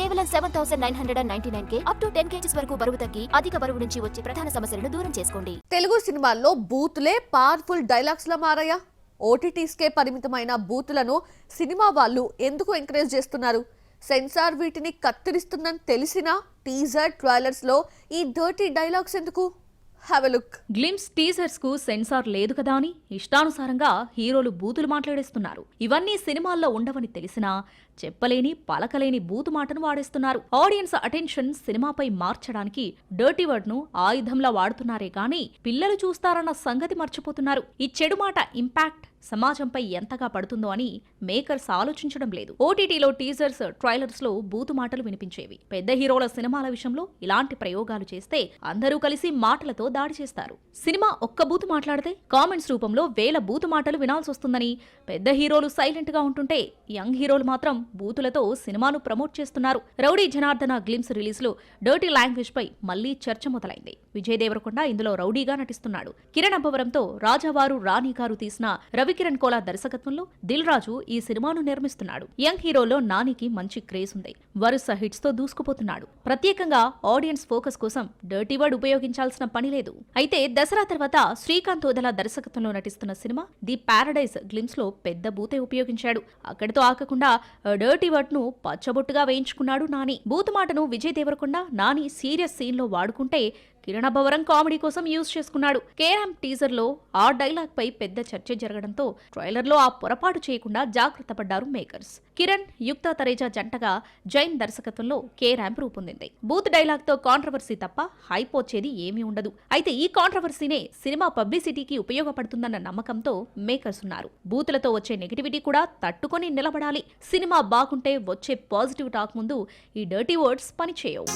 కేవలం 7,999 up to 10 kgs వరకు బరువు తగ్గి అధిక బరువు నుంచి వచ్చే ప్రధాన సమస్యలను దూరం చేసుకోండి. తెలుగు సినిమాల్లో బూతులే పవర్ఫుల్ డైలాగ్స్ లా మారాయా? ఓటీటీస్కే పరిమితమైన బూతులను సినిమా వాళ్ళు ఎందుకు ఎంకరేజ్ చేస్తున్నారు? సెన్సార్ వీటిని కత్తిరిస్తుందని తెలిసినా టీజర్ ట్రైలర్స్ లో ఈ డర్టీ డైలాగ్స్ ఎందుకు? Have a look. Glimpse teasers కు సెన్సార్ లేదు కదా అని ఇష్టానుసారంగా హీరోలు బూతులు మాట్లాడేస్తున్నారు. ఇవన్నీ సినిమాల్లో ఉండవని తెలిసినా చెప్పలేని పలకలేని బూతు మాటను వాడేస్తున్నారు. ఆడియన్స్ అటెన్షన్ సినిమాపై మార్చడానికి డర్టీ వర్డ్ ను ఆయుధంలా వాడుతున్నారే గాని పిల్లలు చూస్తారన్న సంగతి మర్చిపోతున్నారు. ఈ చెడు మాట ఇంపాక్ట్ సమాజంపై ఎంతగా పడుతుందో అని మేకర్స్ ఆలోచించడం లేదు. ఓటీటీలో టీజర్స్ ట్రైలర్స్ లో బూతు మాటలు వినిపించేవి. పెద్ద హీరోల సినిమాల విషయంలో ఇలాంటి ప్రయోగాలు చేస్తే అందరూ కలిసి మాటలతో దాడి చేస్తారు. సినిమా ఒక్క బూతు మాట్లాడితే కామెంట్స్ రూపంలో వేల బూతు మాటలు వినాల్సి వస్తుందని పెద్ద హీరోలు సైలెంట్ గా ఉంటుంటే యంగ్ హీరోలు మాత్రం బూతులతో సినిమాను ప్రమోట్ చేస్తున్నారు. రౌడీ జనార్దన గ్లిమ్స్ రిలీజ్ లో డర్టీ లాంగ్వేజ్ పై మళ్లీ చర్చ మొదలైంది. విజయ్ దేవరకొండ ఇందులో రౌడీగా నటిస్తున్నాడు. కిరణ్ అబ్బవరంతో రాజావారు రాణి గారు తీసిన రవికిరణ్ కోలా దర్శకత్వంలో దిల్ రాజు ఈ సినిమాను నిర్మిస్తున్నాడు. యంగ్ హీరోలో నానికి మంచి క్రేజ్ ఉంది. వరుస హిట్స్ తో దూసుకుపోతున్నాడు. ప్రత్యేకంగా ఆడియన్స్ ఫోకస్ కోసం డర్టీ వర్డ్ ఉపయోగించాల్సిన పని లేదు. అయితే దసరా తర్వాత శ్రీకాంత్ ఓదెలా దర్శకత్వంలో నటిస్తున్న సినిమా ది పారడైజ్ గ్లిమ్స్ లో పెద్ద బూతే ఉపయోగించాడు. అక్కడితో ఆగకుండా డర్టీ వర్డ్ ను పచ్చబొట్టుగా వేయించుకున్నాడు నాని. బూతు మాటను విజయ్ దేవరకొండ నాని సీరియస్ సీన్ లో వాడుకుంటే కిరణ్ అబ్బవరం కామెడీ కోసం యూజ్ చేసుకున్నాడు. కేరామ్ టీజర్ లో ఆ డైలాగ్ పై పెద్ద చర్చ జరగడంతో ట్రైలర్ లో ఆ పొరపాటు చేయకుండా జాగ్రత్త పడ్డారు మేకర్స్. కిరణ్ యుక్త తరేజా జంటగా జైన్ దర్శకత్వంలో కేరామ్ రూపొందింది. బూత్ డైలాగ్ తో కాంట్రవర్సీ తప్ప హైప్ వచ్చేది ఏమీ ఉండదు. అయితే ఈ కాంట్రవర్సీనే సినిమా పబ్లిసిటీకి ఉపయోగపడుతుందన్న నమ్మకంతో మేకర్స్ ఉన్నారు. బూతులతో వచ్చే నెగిటివిటీ కూడా తట్టుకొని నిలబడాలి. సినిమా బాగుంటే వచ్చే పాజిటివ్ టాక్ ముందు ఈ డర్టీ వర్డ్స్ పనిచేయవు.